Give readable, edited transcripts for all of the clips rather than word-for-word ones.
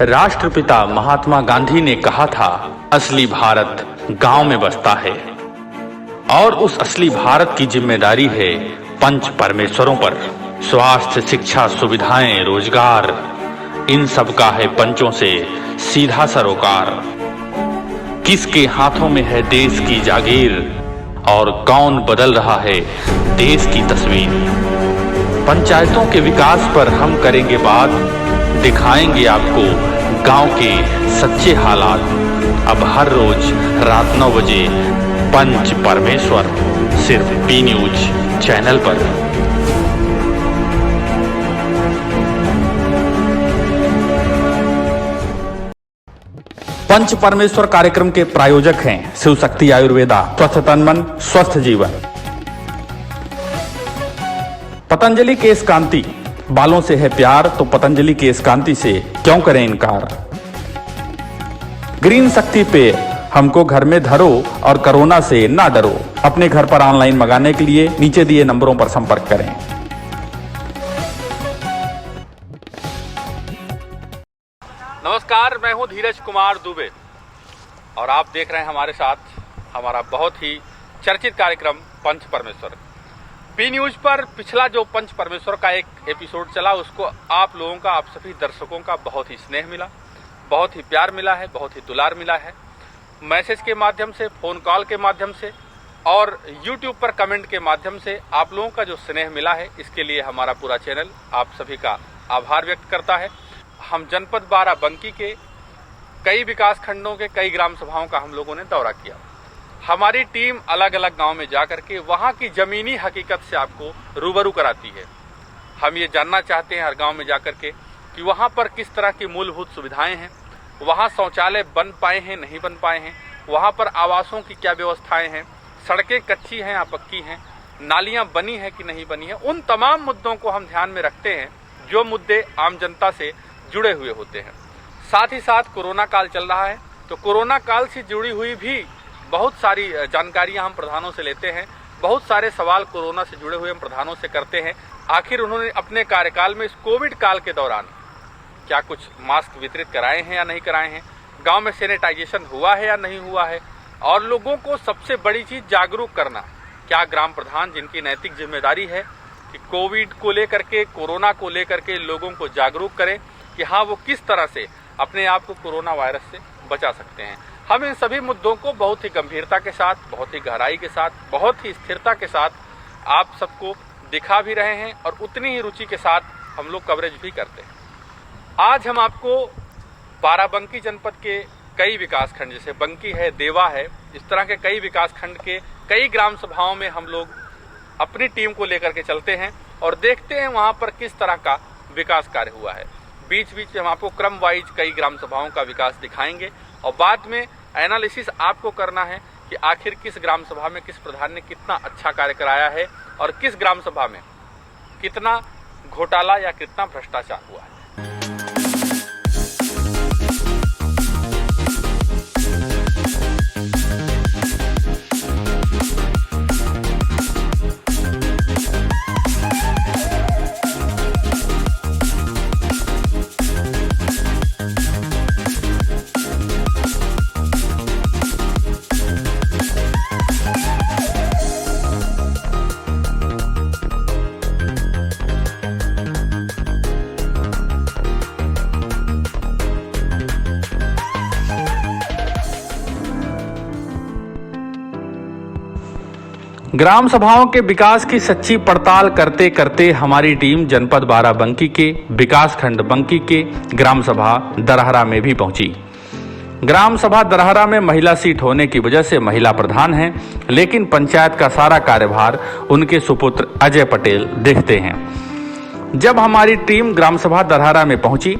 राष्ट्रपिता महात्मा गांधी ने कहा था, असली भारत गांव में बसता है और उस असली भारत की जिम्मेदारी है पंच परमेश्वरों पर। स्वास्थ्य, शिक्षा, सुविधाएं, रोजगार, इन सब का है पंचों से सीधा सरोकार। किसके हाथों में है देश की जागीर और कौन बदल रहा है देश की तस्वीर। पंचायतों के विकास पर हम करेंगे बात, दिखाएंगे आपको गांव के सच्चे हालात। अब हर रोज रात 9 बजे पंच परमेश्वर, सिर्फ पी न्यूज चैनल पर। पंच परमेश्वर कार्यक्रम के प्रायोजक हैं शिव शक्ति आयुर्वेदा, स्वस्थ तन मन स्वस्थ जीवन। पतंजलि केश कांति, बालों से है प्यार तो पतंजलि केश कांति से क्यों करें इनकार। ग्रीन शक्ति पे हमको घर में धरो और कोरोना से ना डरो। अपने घर पर ऑनलाइन मंगाने के लिए नीचे दिए नंबरों पर संपर्क करें। नमस्कार, मैं हूं धीरज कुमार दुबे और आप देख रहे हैं हमारे साथ हमारा बहुत ही चर्चित कार्यक्रम पंच परमेश्वर। पी न्यूज पर पिछला जो पंच परमेश्वर का एक एपिसोड चला, उसको आप लोगों का, आप सभी दर्शकों का बहुत ही स्नेह मिला, बहुत ही प्यार मिला है, बहुत ही दुलार मिला है। मैसेज के माध्यम से, फोन कॉल के माध्यम से और यूट्यूब पर कमेंट के माध्यम से आप लोगों का जो स्नेह मिला है, इसके लिए हमारा पूरा चैनल आप सभी का आभार व्यक्त करता है। हम जनपद बाराबंकी के कई विकास खंडों के कई ग्राम सभाओं का हम लोगों ने दौरा किया। हमारी टीम अलग अलग गांव में जाकर के वहां की जमीनी हकीकत से आपको रूबरू कराती है। हम ये जानना चाहते हैं हर गांव में जाकर के कि वहां पर किस तरह की मूलभूत सुविधाएं हैं, वहां शौचालय बन पाए हैं, नहीं बन पाए हैं, वहां पर आवासों की क्या व्यवस्थाएं हैं, सड़कें कच्ची हैं या पक्की हैं, नालियां बनी है कि नहीं बनी है। उन तमाम मुद्दों को हम ध्यान में रखते हैं जो मुद्दे आम जनता से जुड़े हुए होते हैं। साथ ही साथ कोरोना काल चल रहा है, तो कोरोना काल से जुड़ी हुई भी बहुत सारी जानकारियां हम प्रधानों से लेते हैं। बहुत सारे सवाल कोरोना से जुड़े हुए हम प्रधानों से करते हैं। आखिर उन्होंने अपने कार्यकाल में इस कोविड काल के दौरान क्या कुछ मास्क वितरित कराए हैं या नहीं कराए हैं, गांव में सैनिटाइजेशन हुआ है या नहीं हुआ है, और लोगों को सबसे बड़ी चीज जागरूक करना। क्या ग्राम प्रधान, जिनकी नैतिक जिम्मेदारी है कि कोविड को लेकर के, कोरोना को लेकर के लोगों को जागरूक करें कि हाँ, वो किस तरह से अपने आप को कोरोना वायरस से बचा सकते हैं। हम इन सभी मुद्दों को बहुत ही गंभीरता के साथ, बहुत ही गहराई के साथ, बहुत ही स्थिरता के साथ आप सबको दिखा भी रहे हैं और उतनी ही रुचि के साथ हम लोग कवरेज भी करते हैं। आज हम आपको बाराबंकी जनपद के कई विकास खंड, जैसे बंकी है, देवा है, इस तरह के कई विकास खंड के कई ग्राम सभाओं में हम लोग अपनी टीम को लेकर के चलते हैं और देखते हैं वहां पर किस तरह का विकास कार्य हुआ है। बीच बीच में हम आपको क्रम वाइज कई ग्राम सभाओं का विकास दिखाएंगे और बाद में एनालिसिस आपको करना है कि आखिर किस ग्राम सभा में किस प्रधान ने कितना अच्छा कार्य कराया है और किस ग्राम सभा में कितना घोटाला या कितना भ्रष्टाचार हुआ है। ग्राम सभाओं के विकास की सच्ची पड़ताल करते करते हमारी टीम जनपद बाराबंकी के विकास खंड बंकी के ग्राम सभा दरहरा में भी पहुंची। ग्राम सभा दरहरा में महिला सीट होने की वजह से महिला प्रधान हैं, लेकिन पंचायत का सारा कार्यभार उनके सुपुत्र अजय पटेल देखते हैं। जब हमारी टीम ग्राम सभा दरहरा में पहुंची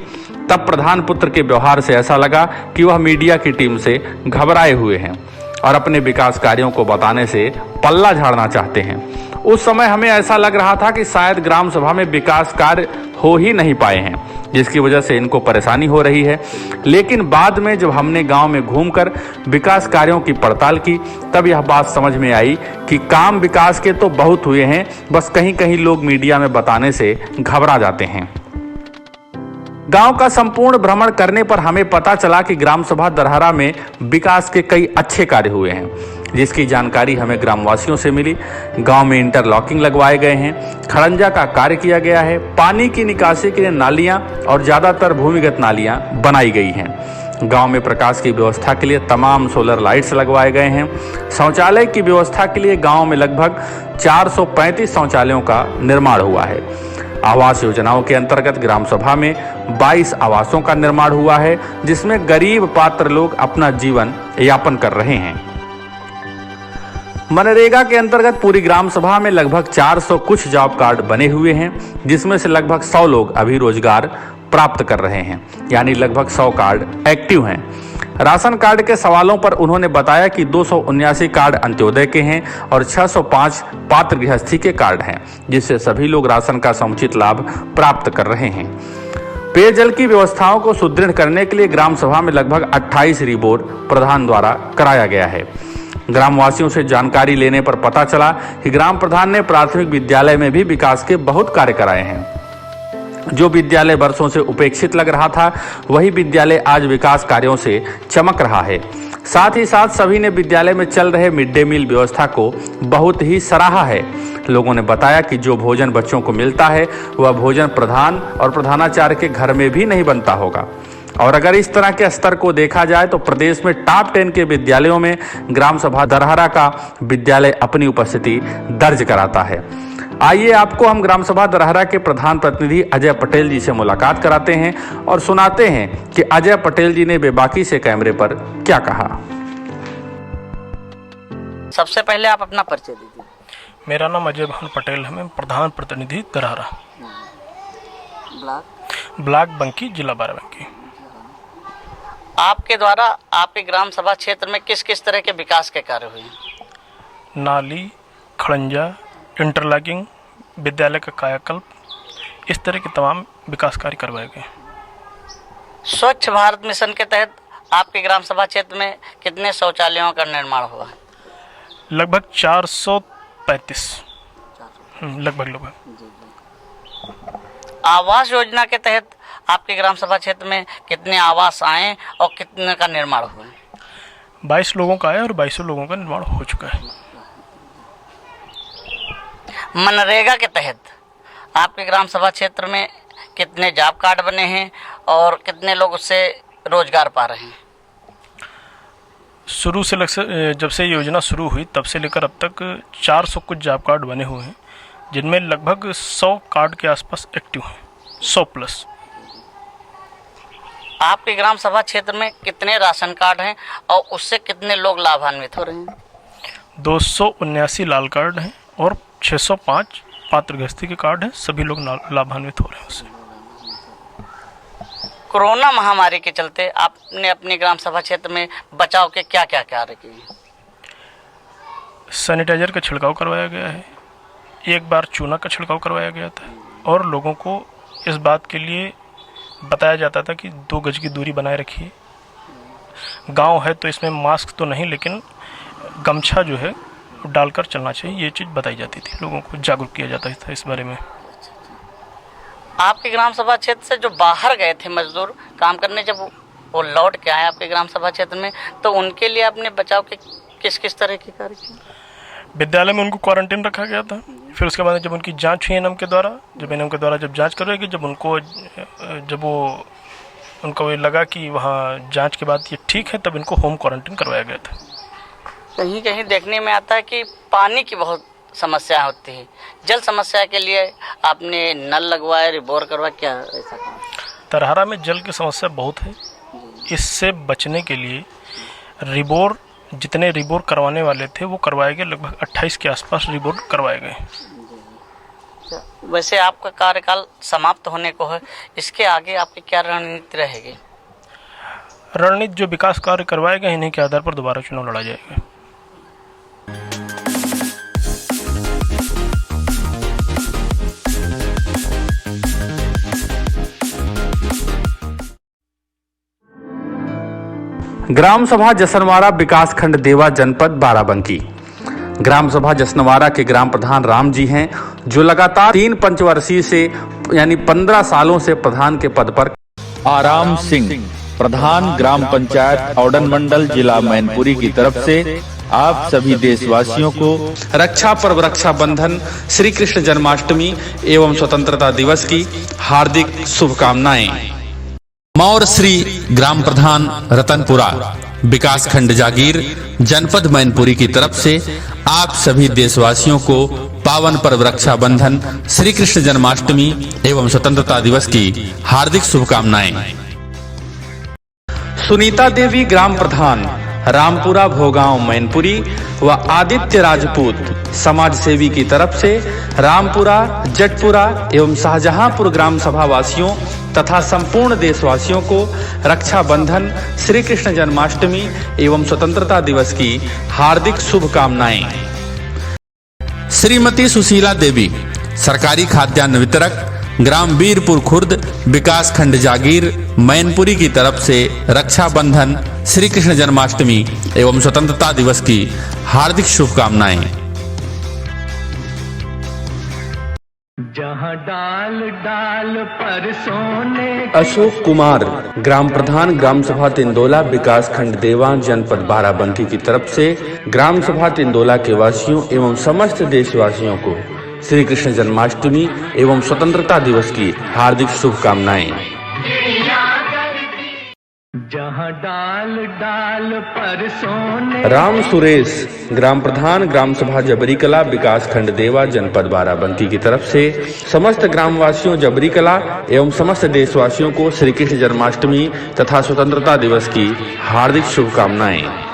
तब प्रधान पुत्र के व्यवहार से ऐसा लगा कि वह मीडिया की टीम से घबराए हुए हैं और अपने विकास कार्यों को बताने से पल्ला झाड़ना चाहते हैं। उस समय हमें ऐसा लग रहा था कि शायद ग्राम सभा में विकास कार्य हो ही नहीं पाए हैं, जिसकी वजह से इनको परेशानी हो रही है। लेकिन बाद में जब हमने गांव में घूमकर विकास कार्यों की पड़ताल की तब यह बात समझ में आई कि काम विकास के तो बहुत हुए हैं, बस कहीं कहीं लोग मीडिया में बताने से घबरा जाते हैं। गांव का संपूर्ण भ्रमण करने पर हमें पता चला कि ग्राम सभा दरहरा में विकास के कई अच्छे कार्य हुए हैं, जिसकी जानकारी हमें ग्रामवासियों से मिली। गांव में इंटरलॉकिंग लगवाए गए हैं, खड़ंजा का कार्य किया गया है, पानी की निकासी के लिए नालियां और ज्यादातर भूमिगत नालियां बनाई गई हैं। गांव में प्रकाश की व्यवस्था के लिए तमाम सोलर लाइट्स लगवाए गए हैं। शौचालय की व्यवस्था के लिए गांव में लगभग 435 शौचालयों का निर्माण हुआ है। आवास योजनाओं के अंतर्गत ग्राम सभा में 22 आवासों का निर्माण हुआ है, जिसमें गरीब पात्र लोग अपना जीवन यापन कर रहे हैं। मनरेगा के अंतर्गत पूरी ग्राम सभा में लगभग 400 कुछ जॉब कार्ड बने हुए हैं, जिसमें से लगभग 100 लोग अभी रोजगार प्राप्त कर रहे हैं, यानी लगभग 100 कार्ड एक्टिव हैं। राशन कार्ड के सवालों पर उन्होंने बताया कि 279 कार्ड अंत्योदय के हैं और 605 पात्र गृहस्थी के कार्ड हैं, जिससे सभी लोग राशन का समुचित लाभ प्राप्त कर रहे हैं। पेयजल की व्यवस्थाओं को सुदृढ़ करने के लिए ग्राम सभा में लगभग 28 रिबोर प्रधान द्वारा कराया गया है। ग्रामवासियों से जानकारी लेने पर पता चला कि ग्राम प्रधान ने प्राथमिक विद्यालय में भी विकास के बहुत कार्य कराए हैं। जो विद्यालय वर्षों से उपेक्षित लग रहा था, वही विद्यालय आज विकास कार्यों से चमक रहा है। साथ ही साथ सभी ने विद्यालय में चल रहे मिड डे मील व्यवस्था को बहुत ही सराहा है। लोगों ने बताया कि जो भोजन बच्चों को मिलता है, वह भोजन प्रधान और प्रधानाचार्य के घर में भी नहीं बनता होगा। और अगर इस तरह के स्तर को देखा जाए तो प्रदेश में टॉप 10 के विद्यालयों में ग्राम सभा दरहरा का विद्यालय अपनी उपस्थिति दर्ज कराता है। आइए आपको हम ग्राम सभा दरहरा के प्रधान प्रतिनिधि अजय पटेल जी से मुलाकात कराते हैं और सुनाते हैं कि अजय पटेल जी ने बेबाकी से कैमरे पर क्या कहा। सबसे पहले आप अपना परिचय दीजिए। मेरा नाम अजय भान पटेल है, मैं प्रधान प्रतिनिधि दरहरा, ब्लॉक बंकी, जिला बाराबंकी। आपके द्वारा आपके ग्राम सभा क्षेत्र में किस किस तरह के विकास के कार्य हुए? नाली, खड़ंजा, इंटरलॉकिंग, विद्यालय का कायाकल्प, इस तरह के तमाम विकास कार्य करवाए गए। स्वच्छ भारत मिशन के तहत आपके ग्राम सभा क्षेत्र में कितने शौचालयों का निर्माण हुआ? लगभग 435 लगभग। आवास योजना के तहत आपके ग्राम सभा क्षेत्र में कितने आवास आए और कितने का निर्माण हुआ? 22 लोगों का आया और 22 लोगों का निर्माण हो चुका है। मनरेगा के तहत आपके ग्राम सभा क्षेत्र में कितने जॉब कार्ड बने हैं और कितने लोग उससे रोजगार पा रहे हैं? शुरू से जब से योजना शुरू हुई तब से लेकर अब तक 400 कुछ जॉब कार्ड बने हुए हैं, जिनमें लगभग 100 कार्ड के आसपास एक्टिव हैं, 100 प्लस। आपके ग्राम सभा क्षेत्र में कितने राशन कार्ड हैं और उससे कितने लोग लाभान्वित हो रहे हैं? 279 लाल कार्ड हैं और 605 पात्र गृहस्थी के कार्ड हैं, सभी लोग लाभान्वित हो रहे हैं उससे। कोरोना महामारी के चलते आपने अपने ग्राम सभा क्षेत्र में बचाव के क्या क्या कार्य किए? सैनिटाइजर का छिड़काव करवाया गया है, एक बार चूना का छिड़काव करवाया गया था और लोगों को इस बात के लिए बताया जाता था कि 2 गज की दूरी बनाए रखिए। गांव है तो इसमें मास्क तो नहीं, लेकिन गमछा जो है डालकर चलना चाहिए, ये चीज़ बताई जाती थी, लोगों को जागरूक किया जाता था इस बारे में। आपके ग्राम सभा क्षेत्र से जो बाहर गए थे मजदूर काम करने, जब वो लौट के आए आपके ग्राम सभा क्षेत्र में, तो उनके लिए आपने बचाव के किस किस तरह के कार्य किए? विद्यालय में उनको क्वारंटीन रखा गया था। फिर उसके बाद जब उनकी जांच हुई एनएम के द्वारा जब जांच करवाएगी, जब उनको ये लगा कि वहाँ जांच के बाद ये ठीक है, तब इनको होम क्वारंटीन करवाया गया था। कहीं कहीं देखने में आता है कि पानी की बहुत समस्या होती है, जल समस्या के लिए आपने नल लगवाए, रिबोर करवाए, क्या ऐसा? दरहरा में जल की समस्या बहुत है, इससे बचने के लिए जितने रिबोर करवाने वाले थे वो करवाए गए, लगभग 28 के आसपास रिबोर करवाए गए। वैसे आपका कार्यकाल समाप्त होने को है, इसके आगे आपकी क्या रणनीति रहेगी? रणनीति जो विकास कार्य करवाए गए इन्हीं के आधार पर दोबारा चुनाव लड़ा जाएगा। ग्राम सभा जसनवारा विकास खंड देवा जनपद बाराबंकी। ग्राम सभा जसनवारा के ग्राम प्रधान राम जी हैं, जो लगातार 3 पंचवर्षीय से यानी 15 सालों से प्रधान के पद पर आराम सिंह, प्रधान ग्राम पंचायत औडन मंडल, जिला मैनपुरी की तरफ से आप सभी देशवासियों को रक्षा पर्व रक्षाबंधन, श्री कृष्ण जन्माष्टमी एवं स्वतंत्रता दिवस की हार्दिक शुभकामनाएं। मौर श्री ग्राम प्रधान रतनपुरा, विकास खंड जागीर, जनपद मैनपुरी की तरफ से आप सभी देशवासियों को पावन पर्व रक्षाबंधन, श्री कृष्ण जन्माष्टमी एवं स्वतंत्रता दिवस की हार्दिक शुभकामनाएं। सुनीता देवी ग्राम प्रधान, रामपुरा भोगांव मैनपुरी व आदित्य राजपूत समाज सेवी की तरफ से रामपुरा, जटपुरा एवं शाहजहांपुर ग्राम सभा वासियों तथा संपूर्ण देशवासियों को रक्षाबंधन, श्री कृष्ण जन्माष्टमी एवं स्वतंत्रता दिवस की हार्दिक शुभकामनाएं। श्रीमती सुशीला देवी, सरकारी खाद्यान्न वितरक, ग्राम वीरपुर खुर्द, विकास खंड जागीर, मैनपुरी की तरफ से रक्षाबंधन, श्री कृष्ण जन्माष्टमी एवं स्वतंत्रता दिवस की हार्दिक शुभकामनाएं। जहाँ डाल डाल पर सोने। अशोक कुमार, ग्राम प्रधान ग्राम सभा तिंदोला, विकास खंड देवा, जनपद बाराबंकी की तरफ से ग्राम सभा तिंदोला के वासियों एवं समस्त देशवासियों को श्री कृष्ण जन्माष्टमी एवं स्वतंत्रता दिवस की हार्दिक शुभकामनाएं। जहाँ डाल डाल पर सोने। राम सुरेश, ग्राम प्रधान ग्राम सभा जबरी कला, विकास खंड देवा, जनपद बाराबंकी की तरफ से समस्त ग्रामवासियों जबरी कला एवं समस्त देशवासियों को श्री कृष्ण जन्माष्टमी तथा स्वतंत्रता दिवस की हार्दिक शुभकामनाएं।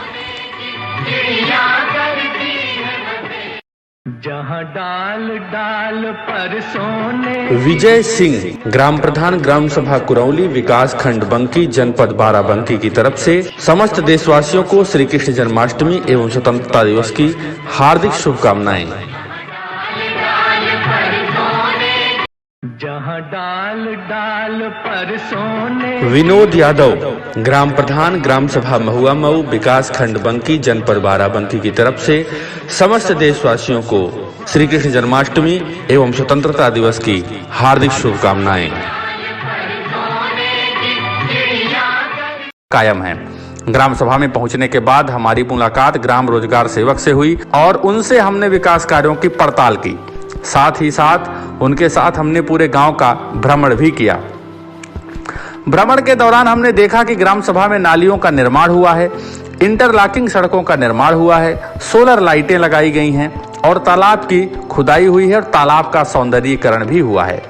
जहाँ डाल डाल पर सोने। विजय सिंह, ग्राम प्रधान ग्राम सभा कुरौली, विकास खंड बंकी, जनपद बाराबंकी की तरफ से समस्त देशवासियों को श्री कृष्ण जन्माष्टमी एवं स्वतंत्रता दिवस की हार्दिक शुभकामनाएं। जहाँ डाल डाल पर सोने। विनोद यादव, ग्राम प्रधान ग्राम सभा महुआ मऊ, विकास खंड बंकी, जनपद बाराबंकी की तरफ से समस्त देशवासियों को श्री कृष्ण जन्माष्टमी एवं स्वतंत्रता दिवस की हार्दिक शुभकामनाएं कायम है। ग्राम सभा में पहुंचने के बाद हमारी मुलाकात ग्राम रोजगार सेवक से हुई और उनसे हमने विकास कार्यों की पड़ताल की। साथ ही साथ उनके साथ हमने पूरे गांव का भ्रमण भी किया। भ्रमण के दौरान हमने देखा कि ग्राम सभा में नालियों का निर्माण हुआ है, इंटरलॉकिंग सड़कों का निर्माण हुआ है, सोलर लाइटें लगाई गई हैं और तालाब की खुदाई हुई है और तालाब का सौंदर्यीकरण भी हुआ है।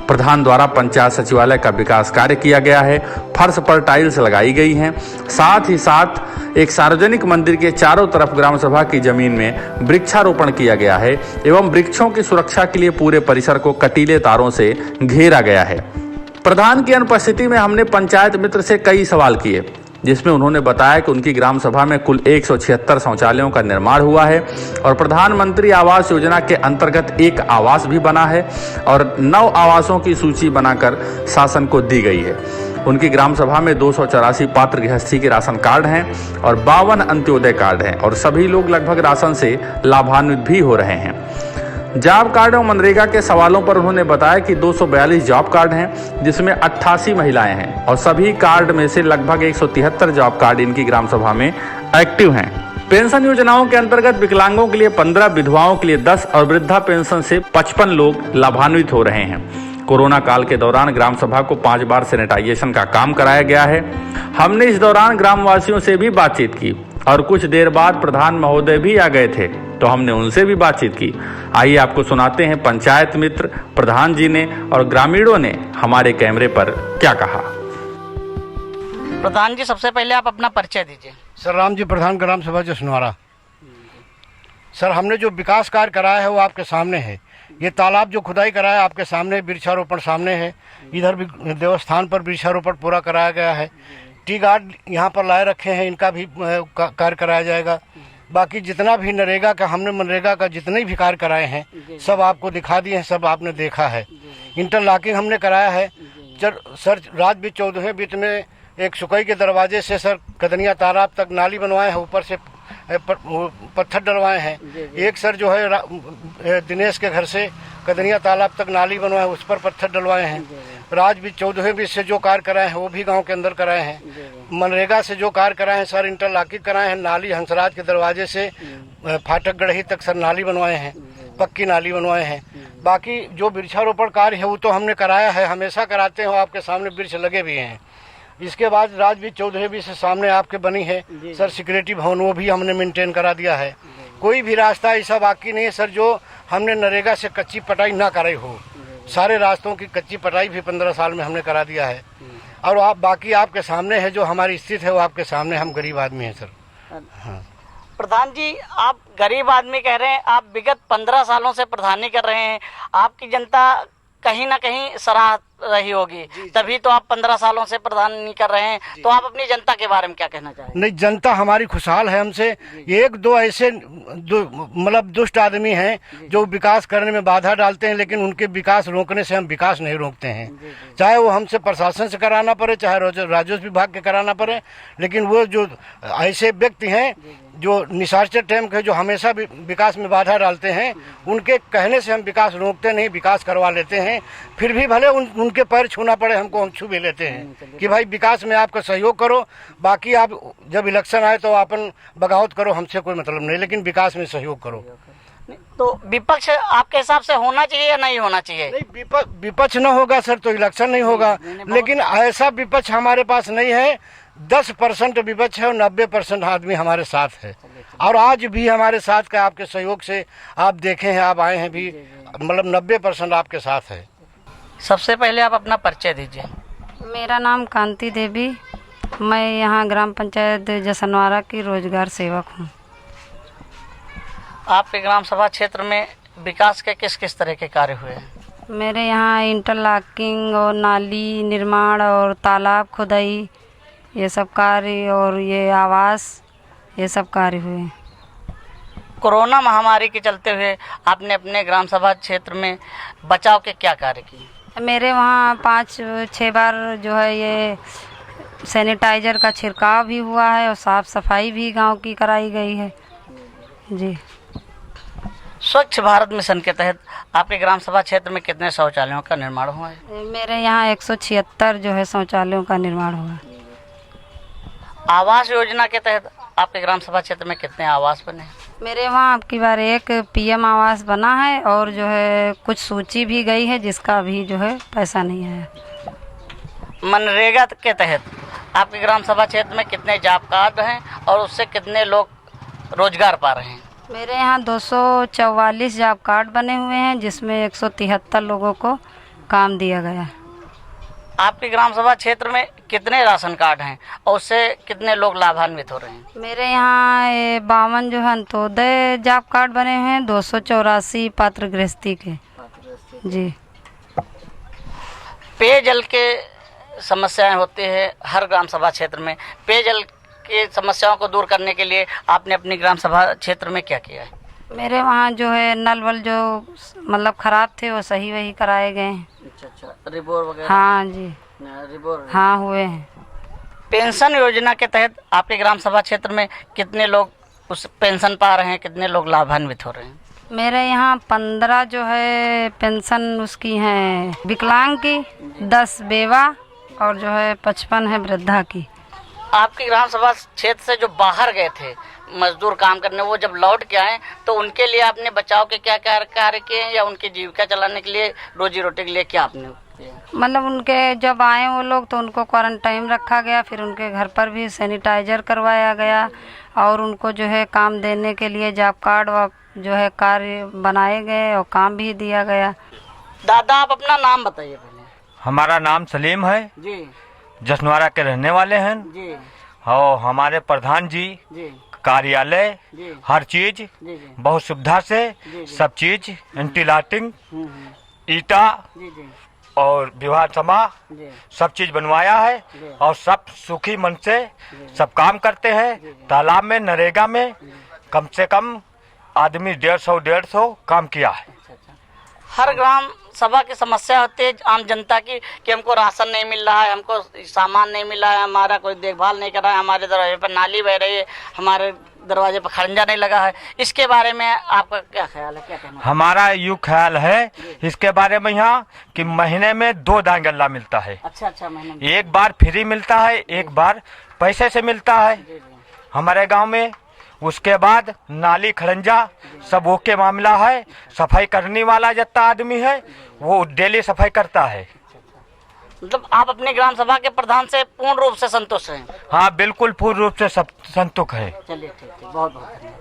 प्रधान द्वारा पंचायत सचिवालय का विकास कार्य किया गया है, फर्श पर टाइल्स लगाई गई हैं। साथ ही साथ एक सार्वजनिक मंदिर के चारों तरफ ग्राम सभा की जमीन में वृक्षारोपण किया गया है एवं वृक्षों की सुरक्षा के लिए पूरे परिसर को कटीले तारों से घेरा गया है। प्रधान की अनुपस्थिति में हमने पंचायत मित्र से कई सवाल किए, जिसमें उन्होंने बताया कि उनकी ग्राम सभा में कुल 176 शौचालयों का निर्माण हुआ है और प्रधानमंत्री आवास योजना के अंतर्गत एक आवास भी बना है और 9 आवासों की सूची बनाकर शासन को दी गई है। उनकी ग्राम सभा में 284 पात्र गृहस्थी के राशन कार्ड हैं और 52 अंत्योदय कार्ड हैं और सभी लोग लगभग राशन से लाभान्वित भी हो रहे हैं। जॉब कार्ड और मनरेगा के सवालों पर उन्होंने बताया कि 242 जॉब कार्ड हैं, जिसमें 88 महिलाएं हैं और सभी कार्ड में से लगभग 173 जॉब कार्ड इनकी ग्राम सभा में एक्टिव हैं। पेंशन योजनाओं के अंतर्गत विकलांगों के लिए 15, विधवाओं के लिए 10 और वृद्धा पेंशन से 55 लोग लाभान्वित हो रहे हैं। कोरोना काल के दौरान ग्राम सभा को 5 बार सैनिटाइजेशन का काम कराया गया है। हमने इस दौरान ग्रामवासियों से भी बातचीत की और कुछ देर बाद प्रधान महोदय भी आ गए थे, तो हमने उनसे भी बातचीत की। आइए आपको सुनाते हैं पंचायत मित्र, प्रधान जी ने और ग्रामीणों ने हमारे कैमरे पर क्या कहा। प्रधान जी, सबसे पहले आप अपना परिचय दीजिए। सर राम जी, प्रधान ग्राम सभा जसनवारा। सर, हमने जो विकास कार्य कराया है वो आपके सामने है। ये तालाब जो खुदाई कराया आपके सामने, वृक्षारोपण सामने है। इधर भी देवस्थान पर वृक्षारोपण पूरा कराया गया है। टी गार्ड यहाँ पर लाए रखे हैं, इनका भी कार्य कराया जाएगा। बाकी जितना भी नरेगा का, हमने मनरेगा का जितने भी कार्य कराए हैं सब आपको दिखा दिए हैं, सब आपने देखा है। इंटरलॉकिंग हमने कराया है। सर, राज बीच 14वें बीत में एक सुकई के दरवाजे से सर कदनिया तालाब तक नाली बनवाए हैं, ऊपर से पत्थर डलवाए हैं। एक सर जो है दिनेश के घर से कदनिया तालाब तक नाली बनवाए, उस पर पत्थर डलवाए हैं। राज भी 14वें बीस से जो कार्य कराए हैं वो भी गांव के अंदर कराए हैं। मनरेगा से जो कार्य कराए हैं सर, इंटरलॉकिंग कराए हैं, नाली हंसराज के दरवाजे से फाटक गढ़ही तक सर नाली बनवाए हैं, पक्की नाली बनवाए हैं। बाकी जो वृक्षारोपण कार्य है वो तो हमने कराया है, हमेशा कराते हैं, आपके सामने वृक्ष लगे भी हैं। इसके बाद राजवीर 14 भी से सामने आपके बनी है सर सिक्योरिटी भवन, वो भी हमने मेंटेन करा दिया है। कोई भी रास्ता ऐसा बाकी नहीं है सर जो हमने नरेगा से कच्ची पटाई ना कराई हो। सारे रास्तों की कच्ची पटाई भी 15 साल में हमने करा दिया है। और आप बाकी आपके सामने है जो हमारी स्थिति है वो आपके सामने, हम गरीब आदमी हैं सर। हाँ। प्रधान जी, आप गरीब आदमी कह रहे हैं, आप विगत 15 सालों से प्रधानी कर रहे हैं, आपकी जनता कहीं ना कहीं सराह रही होगी, तभी तो आप 15 सालों से प्रधानी कर रहे हैं। तो आप अपनी जनता के बारे में क्या कहना चाहेंगे? नहीं, जनता हमारी खुशहाल है हमसे। एक दो ऐसे मतलब दुष्ट आदमी हैं जो विकास करने में बाधा डालते हैं, लेकिन उनके विकास रोकने से हम विकास नहीं रोकते हैं। चाहे वो हमसे प्रशासन से कराना पड़े, चाहे राजस्व विभाग के कराना पड़े, लेकिन वो जो ऐसे व्यक्ति हैं जो निशाचर टाइम के जो हमेशा विकास में बाधा डालते हैं, उनके कहने से हम विकास रोकते नहीं, विकास करवा लेते हैं। फिर भी भले उनके पैर छूना पड़े हमको, हम छू भी लेते हैं कि भाई विकास में आपका सहयोग करो, बाकी आप जब इलेक्शन आए तो अपन बगावत करो, हमसे कोई मतलब नहीं, लेकिन विकास में सहयोग करो। तो विपक्ष आपके हिसाब से होना चाहिए या नहीं होना चाहिए? नहीं, विपक्ष न होगा सर तो इलेक्शन नहीं होगा, लेकिन ऐसा विपक्ष हमारे पास नहीं है। 10% विपक्ष है और 90% आदमी हमारे साथ है, और आज भी हमारे साथ का आपके सहयोग से आप देखे हैं, आप आए हैं भी, मतलब 90% आपके साथ है। सबसे पहले आप अपना परिचय दीजिए। मेरा नाम कांति देवी, मैं यहाँ ग्राम पंचायत जसनवारा की रोजगार सेवक हूँ। आपके ग्राम सभा क्षेत्र में विकास के किस किस तरह के कार्य हुए हैं? मेरे यहाँ इंटरलॉकिंग और नाली निर्माण और तालाब खुदाई ये सब कार्य, और ये आवास, ये सब कार्य हुए हैं। कोरोना महामारी के चलते हुए आपने अपने ग्राम सभा क्षेत्र में बचाव के क्या कार्य किए? मेरे वहाँ 5-6 बार जो है ये सैनिटाइजर का छिड़काव भी हुआ है और साफ़ सफाई भी गांव की कराई गई है जी। स्वच्छ भारत मिशन के तहत आपके ग्राम सभा क्षेत्र में कितने शौचालयों का निर्माण हुआ है? मेरे यहाँ 176 जो है शौचालयों का निर्माण हुआ है। आवास योजना के तहत आपके ग्राम सभा क्षेत्र में कितने आवास बने? मेरे वहाँ अब की बार एक PM आवास बना है, और जो है कुछ सूची भी गई है जिसका अभी जो है पैसा नहीं है। मनरेगा के तहत आपके ग्राम सभा क्षेत्र में कितने जॉब कार्ड हैं और उससे कितने लोग रोजगार पा रहे हैं? मेरे यहाँ 244 जॉब कार्ड बने हुए हैं, जिसमें 173 लोगों को काम दिया गया है। आपके ग्राम सभा क्षेत्र में कितने राशन कार्ड हैं और उससे कितने लोग लाभान्वित हो रहे हैं? मेरे यहाँ 52 जो है अंत्योदय जॉब कार्ड बने हुए हैं, 284 पात्र गृहस्थी के जी। पेयजल के समस्याएं होती है हर ग्राम सभा क्षेत्र में, पेयजल की समस्याओं को दूर करने के लिए आपने अपनी ग्राम सभा क्षेत्र में क्या किया है? मेरे वहाँ जो है नल वल जो मतलब ख़राब थे वो सही वही कराए गए हैं। अच्छा, रिबोर वगैरह? हाँ जी, रिबोर हाँ हुए हैं। पेंशन योजना के तहत आपके ग्राम सभा क्षेत्र में कितने लोग उस पेंशन पा रहे हैं, कितने लोग लाभान्वित हो रहे हैं? मेरे यहाँ 15 जो है पेंशन उसकी हैं विकलांग की, 10 बेवा और जो है 55 है वृद्धा की। आपके ग्राम सभा क्षेत्र से जो बाहर गए थे मजदूर काम करने, वो जब लौट के आए तो उनके लिए आपने बचाव के क्या कार्य किए हैं, या उनकी जीविका चलाने के लिए, रोजी रोटी के लिए क्या आपने किया? मतलब उनके जब आए वो लोग तो उनको क्वारंटाइन रखा गया, फिर उनके घर पर भी सैनिटाइजर करवाया गया, और उनको जो है काम देने के लिए जॉब कार्ड व जो है कार्य बनाए गए और काम भी दिया गया। दादा, आप अपना नाम बताइए पहले। हमारा नाम सलीम है जी। जसनवारा के रहने वाले हैं जी। और हमारे प्रधान जी कार्यालय जी। हर चीज जी। बहुत सुविधा से सब चीज इंटीलाटिंग ईटा और विवाह सभा सब चीज बनवाया है, और सब सुखी मन से सब काम करते हैं। तालाब में नरेगा में कम से कम आदमी 150 काम किया है। हर ग्राम सभा की समस्या होती है आम जनता की कि हमको राशन नहीं मिल रहा है, हमको सामान नहीं मिल रहा है, हमारा कोई देखभाल नहीं कर रहा है, हमारे दरवाजे पर नाली बह रही है, हमारे दरवाजे पर खड़ंजा नहीं लगा है, इसके बारे में आपका क्या ख्याल है, क्या कहना है? हमारा यूँ ख्याल है इसके बारे में यहाँ कि महीने में 2 दान गल्ला मिलता है। अच्छा महीने में एक बार फ्री मिलता है, एक बार पैसे से मिलता है हमारे गांव में। उसके बाद नाली खड़ंजा सब ओके मामला है। सफाई करने वाला जितना आदमी है वो डेली सफाई करता है। मतलब आप अपने ग्राम सभा के प्रधान से पूर्ण रूप से संतुष्ट हैं? हाँ बिल्कुल पूर्ण रूप से सब संतुष्ट है। चलिए ठीक, बहुत बहुत धन्यवाद।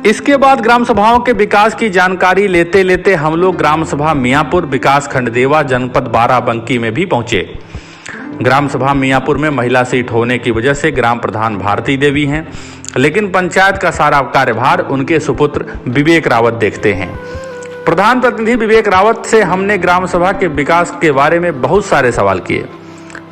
इसके बाद ग्राम सभाओं के विकास की जानकारी लेते लेते हम लोग ग्राम सभा मियाँपुर विकास खंड देवा जनपद बाराबंकी में भी पहुंचे। ग्राम सभा मियाँपुर में महिला सीट होने की वजह से ग्राम प्रधान भारती देवी हैं, लेकिन पंचायत का सारा कार्यभार उनके सुपुत्र विवेक रावत देखते हैं। प्रधान प्रतिनिधि विवेक रावत से हमने ग्राम सभा के विकास के बारे में बहुत सारे सवाल किए।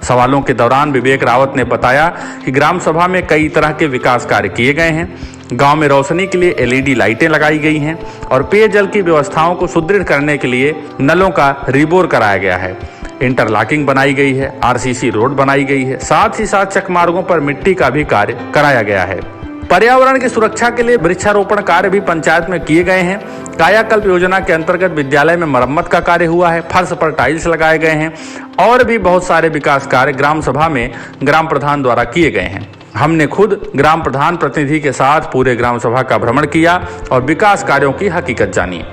सवालों के दौरान विवेक रावत ने बताया कि ग्राम सभा में कई तरह के विकास कार्य किए गए हैं। गांव में रोशनी के लिए एलईडी लाइटें लगाई गई हैं और पेयजल की व्यवस्थाओं को सुदृढ़ करने के लिए नलों का रिबोर कराया गया है। इंटरलॉकिंग बनाई गई है, आरसीसी रोड बनाई गई है, साथ ही साथ चकमार्गों पर मिट्टी का भी कार्य कराया गया है। पर्यावरण की सुरक्षा के लिए वृक्षारोपण कार्य भी पंचायत में किए गए हैं। कायाकल्प योजना के अंतर्गत विद्यालय में मरम्मत का कार्य हुआ है, फर्श पर टाइल्स लगाए गए हैं और भी बहुत सारे विकास कार्य ग्राम सभा में ग्राम प्रधान द्वारा किए गए हैं। हमने खुद ग्राम प्रधान प्रतिनिधि के साथ पूरे ग्राम सभा का भ्रमण किया और विकास कार्यों की हकीकत जानी।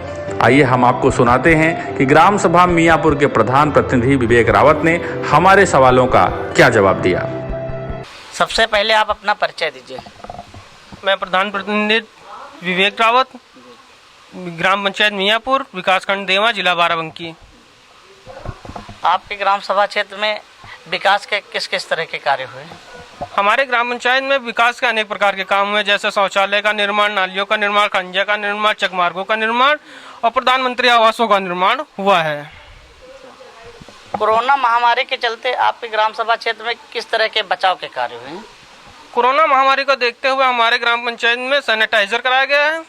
आइए हम आपको सुनाते हैं कि ग्राम सभा मियाँपुर के प्रधान प्रतिनिधि विवेक रावत ने हमारे सवालों का क्या जवाब दिया। सबसे पहले आप अपना परिचय दीजिए। मैं प्रधान प्रतिनिधि विवेक रावत, ग्राम पंचायत मियाँपुर, विकासखंड देवा, जिला बाराबंकी। आपके ग्राम सभा क्षेत्र में विकास के किस किस तरह के कार्य हुए? हमारे ग्राम पंचायत में विकास के अनेक प्रकार के काम हुए, जैसे शौचालय का निर्माण, नालियों का निर्माण, खंजा का निर्माण, चकमार्गों का निर्माण और प्रधानमंत्री आवासों का निर्माण हुआ है। कोरोना महामारी के चलते आपके ग्राम सभा क्षेत्र में किस तरह के बचाव के कार्य हुए? कोरोना महामारी को देखते हुए हमारे ग्राम पंचायत में सैनिटाइजर कराया गया है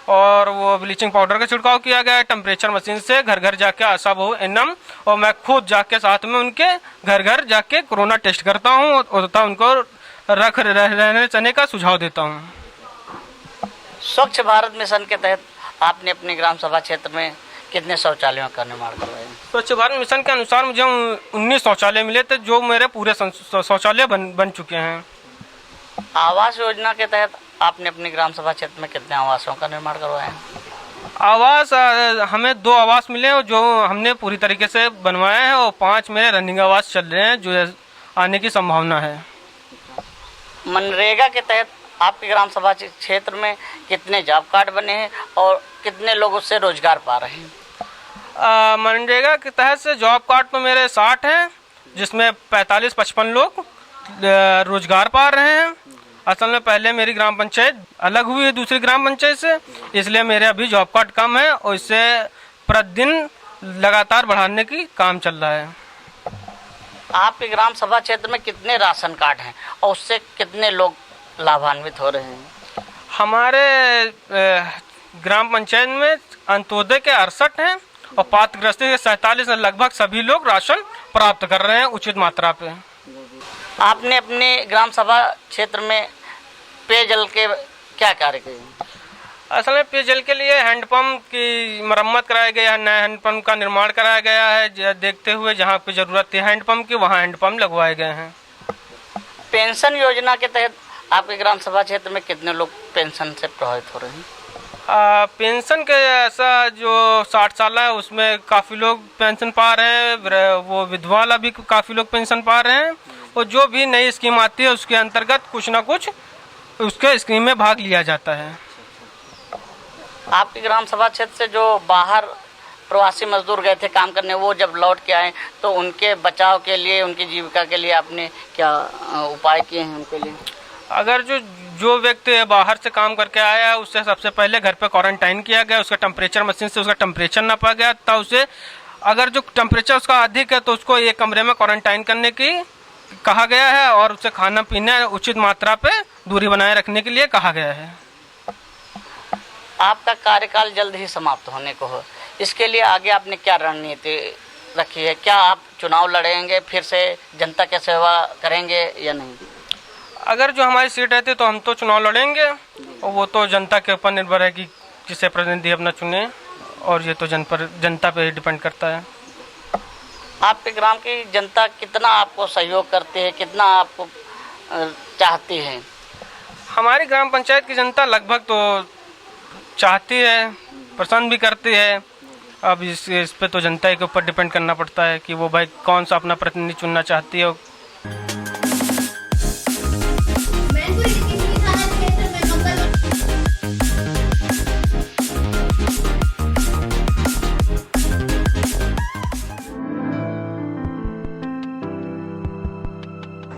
और वो ब्लीचिंग पाउडर का छिड़काव किया गया है। टेम्परेचर मशीन से घर घर जाके आशा बहू एनएम और मैं खुद जाके साथ में उनके घर घर जाके कोरोना टेस्ट करता हूँ और तथा उनको रहने सहने का सुझाव देता हूँ। स्वच्छ भारत मिशन के तहत आपने अपने ग्राम सभा क्षेत्र में कितने शौचालयों का निर्माण करवाया? स्वच्छ भारत मिशन के अनुसार मुझे 19 शौचालय मिले थे, जो मेरे पूरे शौचालय बन चुके हैं। आवास योजना के तहत आपने अपने ग्राम सभा क्षेत्र में कितने आवासों का निर्माण करवाया? आवास हमें 2 आवास मिले और जो हमने पूरी तरीके से बनवाए हैं और 5 मेरे रनिंग आवास चल रहे हैं, जो आने की संभावना है। मनरेगा के तहत आपके ग्राम सभा क्षेत्र में कितने जॉब कार्ड बने हैं और कितने लोग उससे रोजगार पा रहे हैं? मनरेगा के तहत से जॉब कार्ड तो मेरे 60 हैं, जिसमें 45-55 लोग रोजगार पा रहे हैं। असल में पहले मेरी ग्राम पंचायत अलग हुई है दूसरी ग्राम पंचायत से, इसलिए मेरे अभी जॉब कार्ड कम है और इससे प्रतिदिन लगातार बढ़ाने की काम चल रहा है। आपके ग्राम सभा क्षेत्र में कितने राशन कार्ड हैं और उससे कितने लोग लाभान्वित हो रहे हैं? हमारे ग्राम पंचायत में अंत्योदय के 68 हैं और पात्रग्रस्त के 47 लगभग सभी लोग राशन प्राप्त कर रहे हैं उचित मात्रा पे। आपने अपने ग्राम सभा क्षेत्र में पेयजल के क्या कार्य किए? असल में पेयजल के लिए हैंडपंप की मरम्मत कराया गया है, नया हैंडपंप का निर्माण कराया गया है। देखते हुए जहाँ पे जरूरत थी हैंडपंप की, वहाँ हैंडपंप लगवाए गए हैं। पेंशन योजना के तहत आपके ग्राम सभा क्षेत्र में कितने लोग पेंशन से प्रभावित हो रहे हैं? पेंशन के ऐसा जो 60 साल है उसमें काफ़ी लोग पेंशन पा रहे हैं, वो विधवा वाला भी काफ़ी लोग पेंशन पा रहे हैं और जो भी नई स्कीम आती है उसके अंतर्गत कुछ ना कुछ उसके स्कीम में भाग लिया जाता है। आपके ग्राम सभा क्षेत्र से जो बाहर प्रवासी मजदूर गए थे काम करने, वो जब लौट के आए तो उनके बचाव के लिए, उनकी जीविका के लिए आपने क्या उपाय किए हैं उनके लिए? अगर जो व्यक्ति बाहर से काम करके आया है उससे सबसे पहले घर पे क्वारंटाइन किया गया, उसका टेम्परेचर मशीन से उसका टेम्परेचर नापा गया था। उसे अगर जो टेम्परेचर उसका अधिक है तो उसको एक कमरे में क्वारंटाइन करने की कहा गया है और उसे खाना पीना उचित मात्रा पे दूरी बनाए रखने के लिए कहा गया है। आपका कार्यकाल जल्द ही समाप्त होने को हो, इसके लिए आगे आपने क्या रणनीति रखी है? क्या आप चुनाव लड़ेंगे, फिर से जनता की सेवा करेंगे या नहीं? अगर जो हमारी सीट रहती तो हम तो चुनाव लड़ेंगे, और वो तो जनता के ऊपर निर्भर है कि किसे प्रतिनिधि अपना चुने, और ये तो जनता पे ही डिपेंड करता है। आपके ग्राम की जनता कितना आपको सहयोग करती है, कितना आपको चाहती है? हमारी ग्राम पंचायत की जनता लगभग तो चाहती है, पसंद भी करती है। अब इस पे तो जनता के ऊपर डिपेंड करना पड़ता है कि वो भाई कौन सा अपना प्रतिनिधि चुनना चाहती है।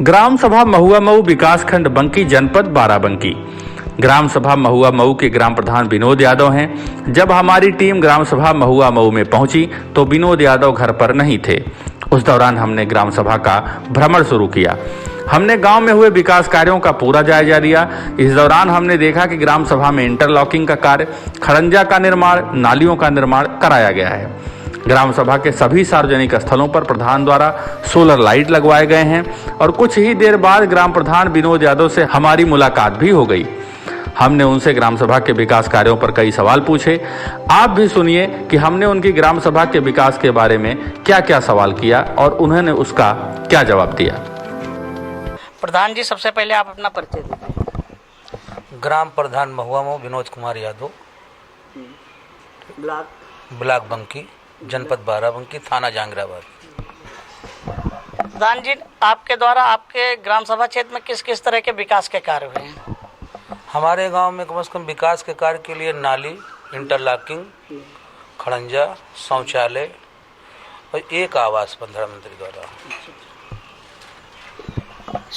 ग्राम सभा महुआ मऊ विकास खंड बंकी जनपद बाराबंकी। ग्राम सभा महुआ मऊ के ग्राम प्रधान विनोद यादव हैं। जब हमारी टीम ग्राम सभा महुआ मऊ में पहुंची तो विनोद यादव घर पर नहीं थे। उस दौरान हमने ग्राम सभा का भ्रमण शुरू किया। हमने गांव में हुए विकास कार्यों का पूरा जायजा लिया। इस दौरान हमने देखा कि ग्राम सभा में इंटरलॉकिंग का कार्य, खड़ंजा का निर्माण, नालियों का निर्माण कराया गया है। ग्राम सभा के सभी सार्वजनिक स्थलों पर प्रधान द्वारा सोलर लाइट लगवाए गए हैं और कुछ ही देर बाद ग्राम प्रधान विनोद यादव से हमारी मुलाकात भी हो गई। हमने उनसे ग्राम सभा के विकास कार्यों पर कई सवाल पूछे। आप भी सुनिए कि हमने उनकी ग्राम सभा के विकास के बारे में क्या क्या सवाल किया और उन्होंने उसका क्या जवाब दिया। प्रधान जी, सबसे पहले आप अपना परिचय दीजिए। ग्राम प्रधान महुआ मऊ विनोद कुमार यादव, ब्लॉक बंकी, जनपद बाराबंकी, थाना जहांगीराबाद। प्रधान जी, आपके द्वारा आपके ग्राम सभा क्षेत्र में किस किस तरह के विकास के कार्य हुए हैं? हमारे गांव में कम से कम विकास के कार्य के लिए नाली, इंटरलॉकिंग, खड़ंजा, शौचालय और एक आवास प्रधानमंत्री द्वारा।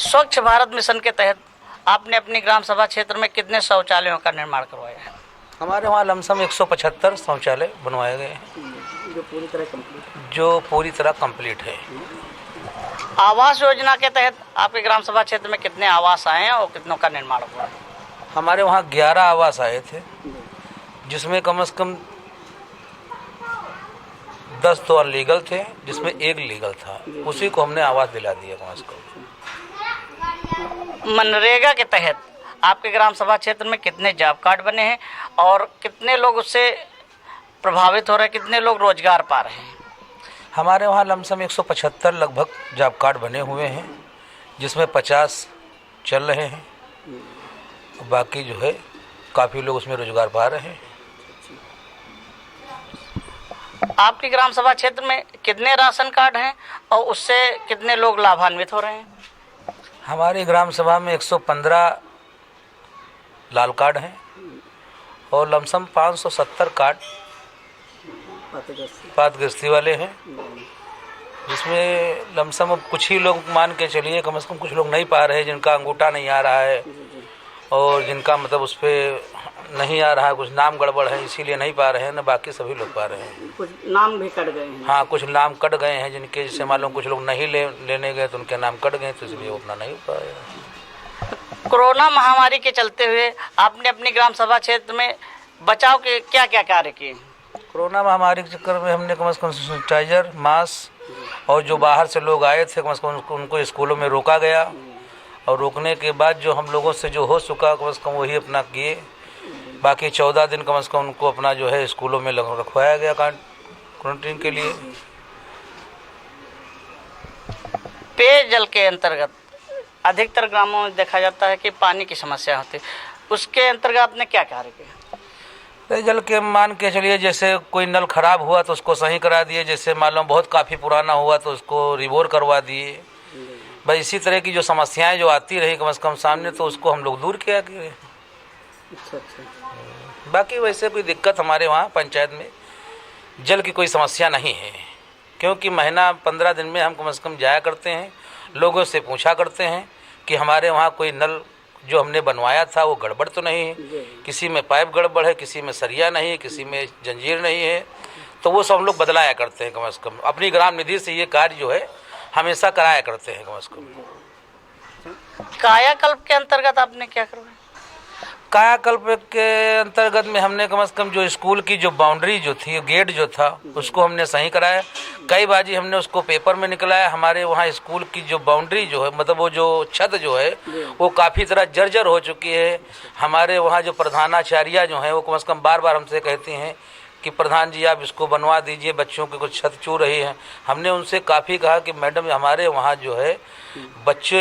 स्वच्छ भारत मिशन के तहत आपने अपनी ग्राम सभा क्षेत्र में कितने शौचालयों का निर्माण करवाया है? हमारे वहाँ लमसम 175 शौचालय बनवाए गए हैं, जो पूरी तरह कंप्लीट है। आवास योजना के तहत आपके ग्राम सभा क्षेत्र में कितने आवास आए हैं और कितनों का निर्माण हुआ? हमारे वहाँ 11 आवास आए थे, जिसमें कम से कम 10 तो अनलीगल थे, जिसमें एक लीगल था। उसी को हमने आवास दिला दिया कम से कम। मनरेगा के तहत आपके ग्राम सभा क्षेत्र में कितने जॉब कार्ड बने हैं और कितने लोग उससे प्रभावित हो रहे हैं, कितने लोग रोजगार पा रहे हैं? हमारे वहाँ लमसम 175 लगभग जॉब कार्ड बने हुए हैं, जिसमें 50 चल रहे हैं, बाकी जो है काफ़ी लोग उसमें रोजगार पा रहे हैं। आपकी ग्राम सभा क्षेत्र में कितने राशन कार्ड हैं और उससे कितने लोग लाभान्वित हो रहे हैं? हमारी ग्राम सभा में 115 लाल कार्ड हैं और लमसम 570 कार्ड पातग्रस्ती वाले हैं, जिसमें लमसम अब कुछ ही लोग मान के चलिए, कम से कम कुछ लोग नहीं पा रहे हैं, जिनका अंगूठा नहीं आ रहा है और जिनका मतलब उस पर नहीं आ रहा है, कुछ नाम गड़बड़ है इसीलिए नहीं पा रहे हैं, न बाकी सभी लोग पा रहे हैं। कुछ नाम भी कट गए हैं? हाँ, कुछ नाम कट गए हैं, जिनके जैसे मालूम कुछ लोग नहीं लेने गए तो उनके नाम कट गए, तो इसलिए वो अपना नहीं हो पाया। कोरोना महामारी के चलते हुए आपने अपनी ग्राम सभा क्षेत्र में बचाव के क्या क्या कार्य किए? कोरोना महामारी के चक्कर में हमने कम से कम सैनिटाइजर, मास्क और जो बाहर से लोग आए थे कम से कम उनको स्कूलों में रोका गया, और रोकने के बाद जो हम लोगों से जो हो चुका कम से कम वही अपना किए। बाकी 14 दिन कम से कम उनको अपना जो है स्कूलों में रखवाया गया क्वारंटीन के लिए। पेयजल के अंतर्गत अधिकतर ग्रामों में देखा जाता है कि पानी की समस्या होती है, उसके अंतर्गत आपने क्या कार्य किया? पेयजल के मान के चलिए, जैसे कोई नल खराब हुआ तो उसको सही करा दिए, जैसे मालूम बहुत काफ़ी पुराना हुआ तो उसको रिबोर करवा दिए। भाई इसी तरह की जो समस्याएं जो आती रही कम से कम सामने, तो उसको हम लोग दूर किया कि बाकी वैसे कोई दिक्कत हमारे वहाँ पंचायत में जल की कोई समस्या नहीं है, क्योंकि महीना 15 दिन में हम कम से कम जाया करते हैं, लोगों से पूछा करते हैं कि हमारे वहाँ कोई नल जो हमने बनवाया था वो गड़बड़ तो नहीं है, किसी में पाइप गड़बड़ है, किसी में सरिया नहीं है, किसी में जंजीर नहीं है, तो वो सब हम लोग बदलाया करते हैं। कम से कम अपनी ग्राम निधि से ये कार्य जो है हमेशा कराया करते हैं। कम से कम कायाकल्प के अंतर्गत आपने क्या करवाया? कायाकल्प के अंतर्गत में हमने कम से कम जो स्कूल की जो बाउंड्री जो थी, गेट जो था, उसको हमने सही कराया। कई बाजी हमने उसको पेपर में निकलाया। हमारे वहाँ स्कूल की जो बाउंड्री जो है, मतलब वो जो छत जो है वो काफ़ी तरह जर्जर हो चुकी है। हमारे वहाँ जो प्रधानाचार्य जो हैं वो कम से कम बार बार हमसे कहती हैं कि प्रधान जी आप इसको बनवा दीजिए, बच्चों की कुछ छत चू रही है। हमने उनसे काफ़ी कहा कि मैडम हमारे वहाँ जो है बच्चे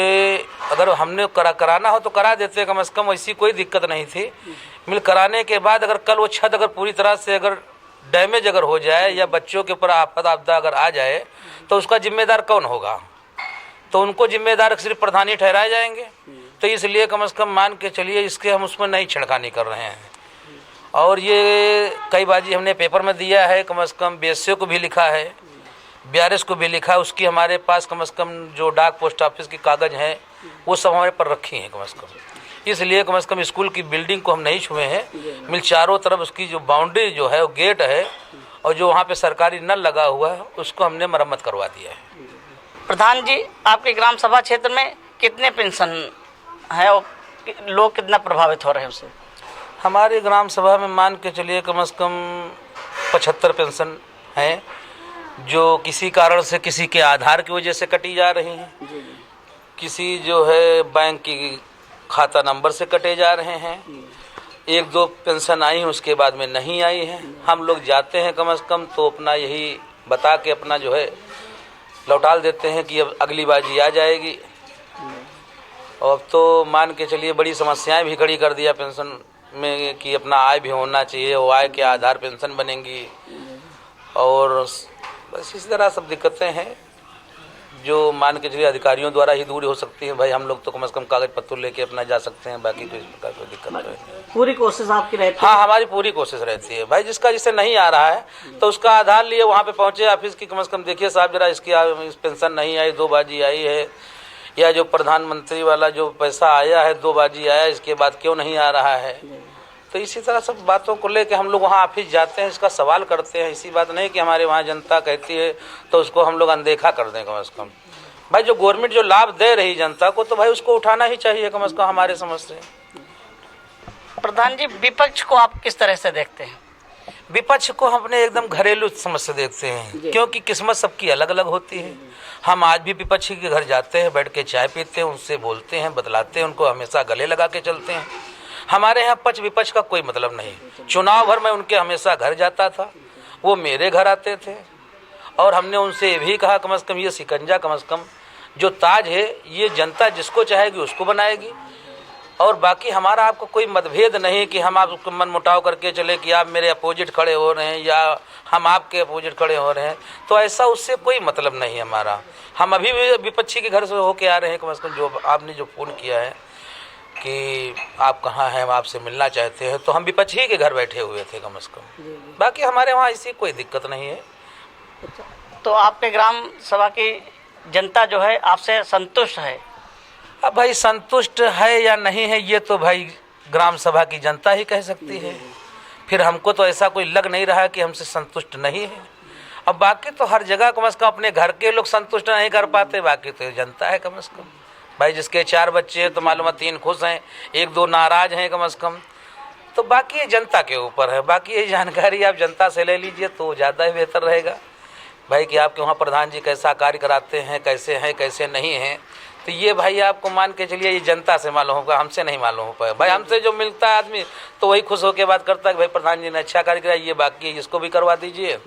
अगर हमने कराना हो तो करा देते, कम से कम ऐसी कोई दिक्कत नहीं थी। मिल कराने के बाद अगर कल वो छत अगर पूरी तरह से अगर डैमेज अगर हो जाए या बच्चों के ऊपर आफत आपदा अगर आ जाए तो उसका जिम्मेदार कौन होगा? तो उनको जिम्मेदार सिर्फ प्रधान ही ठहराए जाएंगे। तो इसलिए कम से कम मान के चलिए इसके हम उसमें नहीं छिड़कानी कर रहे हैं। और ये कई बाजी हमने पेपर में दिया है, कम से कम BSO को भी लिखा है, BRS को भी लिखा है। उसकी हमारे पास कम से कम जो डाक पोस्ट ऑफिस की कागज़ हैं वो सब हमारे पर रखी हैं कम से कम। इसलिए कम से कम स्कूल की बिल्डिंग को हम नहीं छुए हैं। मिल चारों तरफ उसकी जो बाउंड्री जो है वो गेट है और जो वहाँ पे सरकारी नल लगा हुआ है उसको हमने मरम्मत करवा दिया है। प्रधान जी, आपके ग्राम सभा क्षेत्र में कितने पेंशन है और लोग कितना प्रभावित हो रहे हैं उससे? हमारे ग्राम सभा में मान के चलिए कम से कम 75 पेंशन हैं जो किसी कारण से किसी के आधार की वजह से कटी जा रही हैं, किसी जो है बैंक की खाता नंबर से कटे जा रहे हैं। 1-2 पेंशन आई हैं उसके बाद में नहीं आई हैं। हम लोग जाते हैं कम से कम तो अपना यही बता के अपना जो है लौटा देते हैं कि अब अगली बाजी आ जाएगी। और अब तो मान के चलिए बड़ी समस्याएं भी खड़ी कर दिया पेंशन में कि अपना आय भी होना चाहिए, वो आय के आधार पेंशन बनेंगी। और बस इसी तरह सब दिक्कतें हैं जो मान के चलिए अधिकारियों द्वारा ही दूर हो सकती है। भाई हम लोग तो कम से कम कागज पत्र लेके अपना जा सकते हैं, बाकी कोई प्रकार कोई दिक्कत नहीं है। पूरी कोशिश आपकी रहती है? हाँ, हमारी पूरी कोशिश रहती है। भाई जिसे नहीं आ रहा है तो उसका आधार लिए वहाँ पे पहुँचे ऑफिस की, कम से कम देखिए साहब जरा इसकी पेंशन नहीं आई, 2 बाजी आई है, या जो प्रधानमंत्री वाला जो पैसा आया है 2 बाजी आया, इसके बाद क्यों नहीं आ रहा है। तो इसी तरह सब बातों को लेके हम लोग वहाँ ऑफिस जाते हैं, इसका सवाल करते हैं। इसी बात नहीं कि हमारे वहाँ जनता कहती है तो उसको हम लोग अनदेखा कर दें। कम से कम भाई जो गवर्नमेंट जो लाभ दे रही जनता को तो भाई उसको उठाना ही चाहिए कम से कम हमारे समझ से। प्रधान जी, विपक्ष को आप किस तरह से देखते हैं? विपक्ष को हम अपने एकदम घरेलू समझ से देखते हैं, क्योंकि किस्मत सबकी अलग अलग होती है। हम आज भी विपक्षी के घर जाते हैं, बैठ के चाय पीते हैं, उनसे बोलते हैं, बतलाते हैं, उनको हमेशा गले लगा के चलते हैं। हमारे यहाँ पक्ष विपक्ष का कोई मतलब नहीं। चुनाव भर में उनके हमेशा घर जाता था, वो मेरे घर आते थे और हमने उनसे ये भी कहा कम से कम ये शिकंजा कम से कम जो ताज है ये जनता जिसको चाहेगी उसको बनाएगी। और बाकी हमारा आपको कोई मतभेद नहीं कि हम आपको मन मुटाव करके चले कि आप मेरे अपोजिट खड़े हो रहे हैं या हम आपके अपोजिट खड़े हो रहे हैं, तो ऐसा उससे कोई मतलब नहीं हमारा। हम अभी भी विपक्षी के घर से होके आ रहे हैं। कम से कम जो आपने जो फ़ोन किया है कि आप कहाँ हैं, हम आपसे मिलना चाहते हैं, तो हम विपक्षी के घर बैठे हुए थे कम से कम। बाकी हमारे वहाँ ऐसी कोई दिक्कत नहीं है। तो आपके ग्राम सभा की जनता जो है आपसे संतुष्ट है? अब भाई संतुष्ट है या नहीं है ये तो भाई ग्राम सभा की जनता ही कह सकती है। फिर हमको तो ऐसा कोई लग नहीं रहा कि हमसे संतुष्ट नहीं है। अब बाकी तो हर जगह कम से कम अपने घर के लोग संतुष्ट नहीं कर पाते, बाकी तो जनता है कम से कम। भाई जिसके 4 बच्चे हैं तो मालूम है 3 खुश हैं, 1-2 नाराज हैं कम से कम। तो बाकी ये जनता के ऊपर है। बाकी ये जानकारी आप जनता से ले लीजिए तो ज़्यादा ही बेहतर रहेगा भाई कि आपके वहाँ प्रधान जी कैसा कार्य कराते हैं, कैसे नहीं हैं। तो ये भाई आपको मान के चलिए ये जनता से मालूम होगा, हमसे नहीं मालूम हो पाएगा। भाई हमसे जो मिलता है आदमी तो वही खुश होकर बात करता है कि भाई प्रधान जी ने अच्छा कार्य कराया, ये बाकी है इसको भी करवा दीजिए।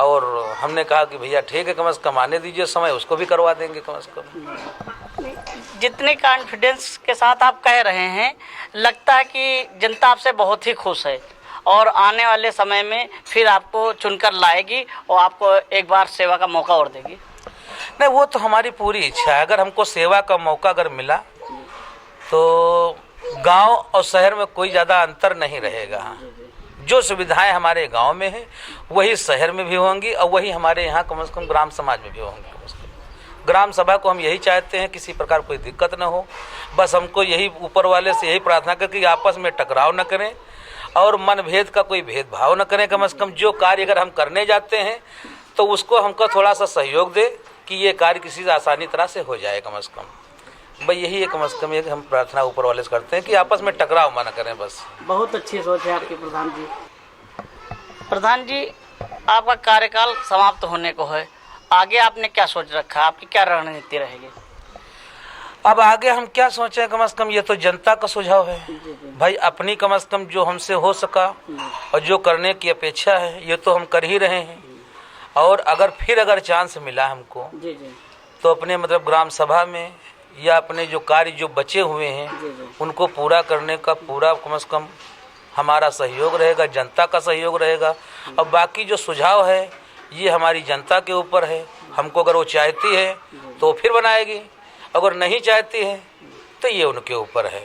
और हमने कहा कि भैया ठीक है, कम से कम आने दीजिए समय, उसको भी करवा देंगे कम से कम। जितने कॉन्फिडेंस के साथ आप कह रहे हैं, लगता है कि जनता आपसे बहुत ही खुश है और आने वाले समय में फिर आपको चुनकर लाएगी और आपको एक बार सेवा का मौका और देगी। नहीं, वो तो हमारी पूरी इच्छा है। अगर हमको सेवा का मौका अगर मिला तो गांव और शहर में कोई ज़्यादा अंतर नहीं रहेगा। जो सुविधाएं हमारे गांव में हैं वही शहर में भी होंगी और वही हमारे यहाँ कम से कम ग्राम समाज में भी होंगी। ग्राम सभा को हम यही चाहते हैं किसी प्रकार कोई दिक्कत न हो। बस हमको यही ऊपर वाले से यही प्रार्थना करें कि आपस में टकराव न करें और मनभेद का कोई भेदभाव न करें। कम से कम जो कार्य अगर हम करने जाते हैं तो उसको हमको थोड़ा सा सहयोग दे कि ये कार्य किसी आसानी तरह से हो जाए कम से कम। भाई यही है कम से कम एक हम प्रार्थना ऊपर वाले से करते हैं कि आपस में टकराव ना करें बस। बहुत अच्छी सोच है आपकी प्रधान जी। प्रधान जी, आपका कार्यकाल समाप्त होने को है, आगे आपने क्या सोच रखा, आपकी क्या रणनीति रहेगी? अब आगे हम क्या सोचें, कम से कम ये तो जनता का सुझाव है भाई। अपनी कम से कम जो हमसे हो सका और जो करने की अपेक्षा है ये तो हम कर ही रहे हैं। और अगर चांस मिला हमको तो अपने मतलब ग्राम सभा में या अपने जो कार्य जो बचे हुए हैं उनको पूरा करने का पूरा कम से कम हमारा सहयोग रहेगा, जनता का सहयोग रहेगा। और बाकी जो सुझाव है ये हमारी जनता के ऊपर है। हमको अगर वो चाहती है तो फिर बनाएगी, अगर नहीं चाहती है तो ये उनके ऊपर है।